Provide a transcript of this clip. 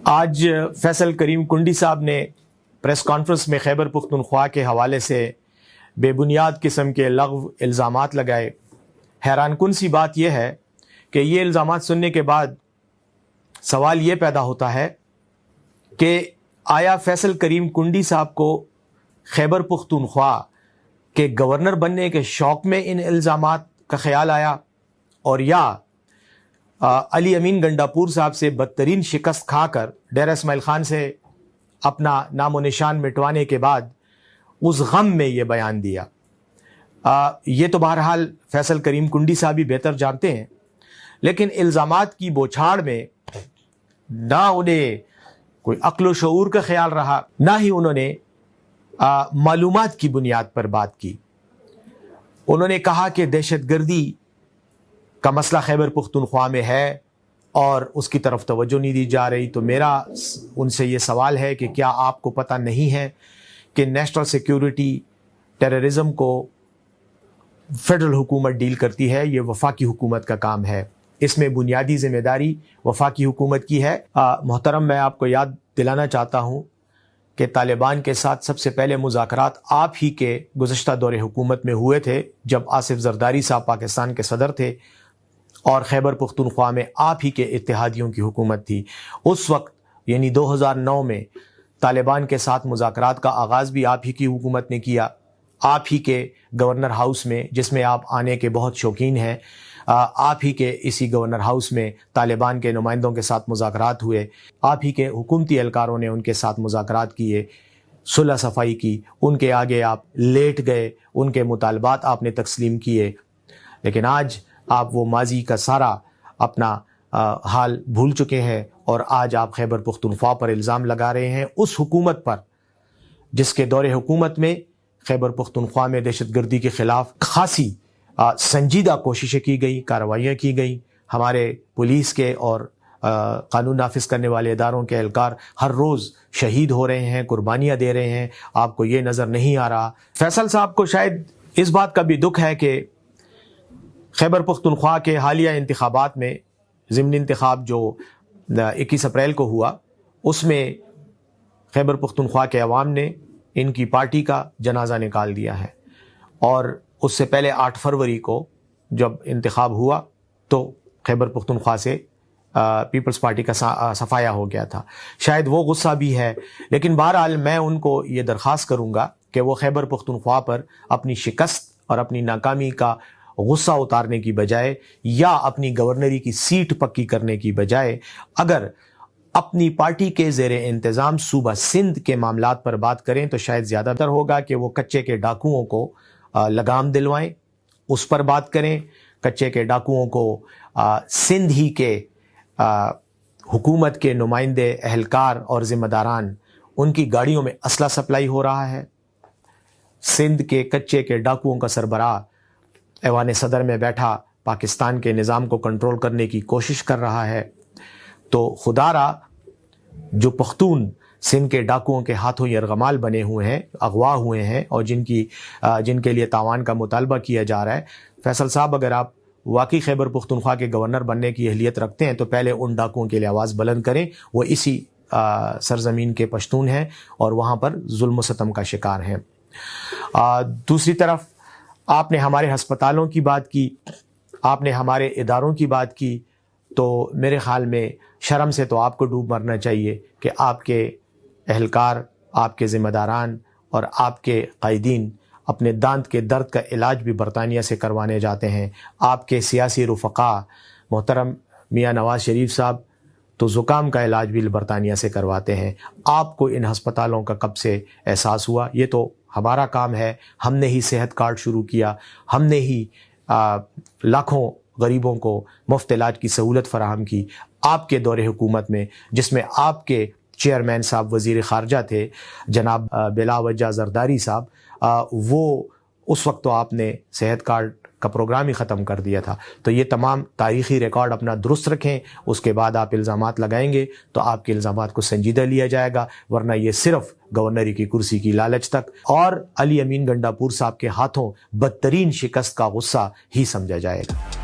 آج فیصل کریم کنڈی صاحب نے پریس کانفرنس میں خیبر پختونخوا کے حوالے سے بے بنیاد قسم کے لغو الزامات لگائے۔ حیران کن سی بات یہ ہے کہ یہ الزامات سننے کے بعد سوال یہ پیدا ہوتا ہے کہ آیا فیصل کریم کنڈی صاحب کو خیبر پختونخوا کے گورنر بننے کے شوق میں ان الزامات کا خیال آیا، اور یا علی امین گنڈاپور صاحب سے بدترین شکست کھا کر ڈیرہ اسماعیل خان سے اپنا نام و نشان مٹوانے کے بعد اس غم میں یہ بیان دیا۔ یہ تو بہرحال فیصل کریم کنڈی صاحب بھی بہتر جانتے ہیں، لیکن الزامات کی بوچھاڑ میں نہ انہیں کوئی عقل و شعور کا خیال رہا، نہ ہی انہوں نے معلومات کی بنیاد پر بات کی۔ انہوں نے کہا کہ دہشت گردی کا مسئلہ خیبر پختونخوا میں ہے اور اس کی طرف توجہ نہیں دی جا رہی۔ تو میرا ان سے یہ سوال ہے کہ کیا آپ کو پتہ نہیں ہے کہ نیشنل سیکیورٹی ٹیررزم کو فیڈرل حکومت ڈیل کرتی ہے، یہ وفاقی حکومت کا کام ہے، اس میں بنیادی ذمہ داری وفاقی حکومت کی ہے۔ محترم، میں آپ کو یاد دلانا چاہتا ہوں کہ طالبان کے ساتھ سب سے پہلے مذاکرات آپ ہی کے گزشتہ دور حکومت میں ہوئے تھے، جب آصف زرداری صاحب پاکستان کے صدر تھے اور خیبر پختونخوا میں آپ ہی کے اتحادیوں کی حکومت تھی۔ اس وقت یعنی 2009 میں طالبان کے ساتھ مذاکرات کا آغاز بھی آپ ہی کی حکومت نے کیا، آپ ہی کے گورنر ہاؤس میں، جس میں آپ آنے کے بہت شوقین ہیں۔ آپ ہی کے اسی گورنر ہاؤس میں طالبان کے نمائندوں کے ساتھ مذاکرات ہوئے، آپ ہی کے حکومتی اہلکاروں نے ان کے ساتھ مذاکرات کیے، صلح صفائی کی، ان کے آگے آپ لیٹ گئے، ان کے مطالبات آپ نے تسلیم کیے۔ لیکن آج آپ وہ ماضی کا سارا اپنا حال بھول چکے ہیں، اور آج آپ خیبر پختونخوا پر الزام لگا رہے ہیں، اس حکومت پر جس کے دور حکومت میں خیبر پختونخوا میں دہشت گردی کے خلاف خاصی سنجیدہ کوششیں کی گئی، کارروائیاں کی گئیں۔ ہمارے پولیس کے اور قانون نافذ کرنے والے اداروں کے اہلکار ہر روز شہید ہو رہے ہیں، قربانیاں دے رہے ہیں، آپ کو یہ نظر نہیں آ رہا۔ فیصل صاحب کو شاید اس بات کا بھی دکھ ہے کہ خیبر پختونخوا کے حالیہ انتخابات میں، ضمنی انتخاب جو 21 اپریل کو ہوا، اس میں خیبر پختونخوا کے عوام نے ان کی پارٹی کا جنازہ نکال دیا ہے، اور اس سے پہلے 8 فروری کو جب انتخاب ہوا تو خیبر پختونخوا سے پیپلز پارٹی کا صفایا ہو گیا تھا۔ شاید وہ غصہ بھی ہے، لیکن بہرحال میں ان کو یہ درخواست کروں گا کہ وہ خیبر پختونخوا پر اپنی شکست اور اپنی ناکامی کا غصہ اتارنے کی بجائے، یا اپنی گورنری کی سیٹ پکی کرنے کی بجائے، اگر اپنی پارٹی کے زیر انتظام صوبہ سندھ کے معاملات پر بات کریں تو شاید زیادہ بہتر ہوگا کہ وہ کچے کے ڈاکوؤں کو لگام دلوائیں، اس پر بات کریں۔ کچے کے ڈاکوؤں کو سندھ ہی کے حکومت کے نمائندے، اہلکار اور ذمہ داران، ان کی گاڑیوں میں اسلحہ سپلائی ہو رہا ہے۔ سندھ کے کچے کے ڈاکوؤں کا سربراہ ایوان صدر میں بیٹھا پاکستان کے نظام کو کنٹرول کرنے کی کوشش کر رہا ہے۔ تو خدا را جو پختون سندھ کے ڈاکوؤں کے ہاتھوں یرغمال بنے ہوئے ہیں، اغوا ہوئے ہیں، اور جن کے لیے تاوان کا مطالبہ کیا جا رہا ہے، فیصل صاحب اگر آپ واقعی خیبر پختونخوا کے گورنر بننے کی اہلیت رکھتے ہیں تو پہلے ان ڈاکوؤں کے لیے آواز بلند کریں۔ وہ اسی سرزمین کے پشتون ہیں اور وہاں پر ظلم و ستم کا شکار ہیں۔ دوسری طرف آپ نے ہمارے ہسپتالوں کی بات کی، آپ نے ہمارے اداروں کی بات کی، تو میرے خیال میں شرم سے تو آپ کو ڈوب مرنا چاہیے کہ آپ کے اہلکار، آپ کے ذمہ داران اور آپ کے قائدین اپنے دانت کے درد کا علاج بھی برطانیہ سے کروانے جاتے ہیں۔ آپ کے سیاسی رفقا محترم میاں نواز شریف صاحب تو زکام کا علاج بھی برطانیہ سے کرواتے ہیں۔ آپ کو ان ہسپتالوں کا کب سے احساس ہوا؟ یہ تو ہمارا کام ہے، ہم نے ہی صحت کارڈ شروع کیا، ہم نے ہی لاکھوں غریبوں کو مفت علاج کی سہولت فراہم کی آپ کے دور حکومت میں، جس میں آپ کے چیئرمین صاحب وزیر خارجہ تھے جناب بلا وجہ زرداری صاحب۔ وہ اس وقت تو آپ نے صحت کارڈ کا پروگرام ہی ختم کر دیا تھا۔ تو یہ تمام تاریخی ریکارڈ اپنا درست رکھیں، اس کے بعد آپ الزامات لگائیں گے تو آپ کے الزامات کو سنجیدہ لیا جائے گا، ورنہ یہ صرف گورنری کی کرسی کی لالچ تک اور علی امین گنڈاپور صاحب کے ہاتھوں بدترین شکست کا غصہ ہی سمجھا جائے گا۔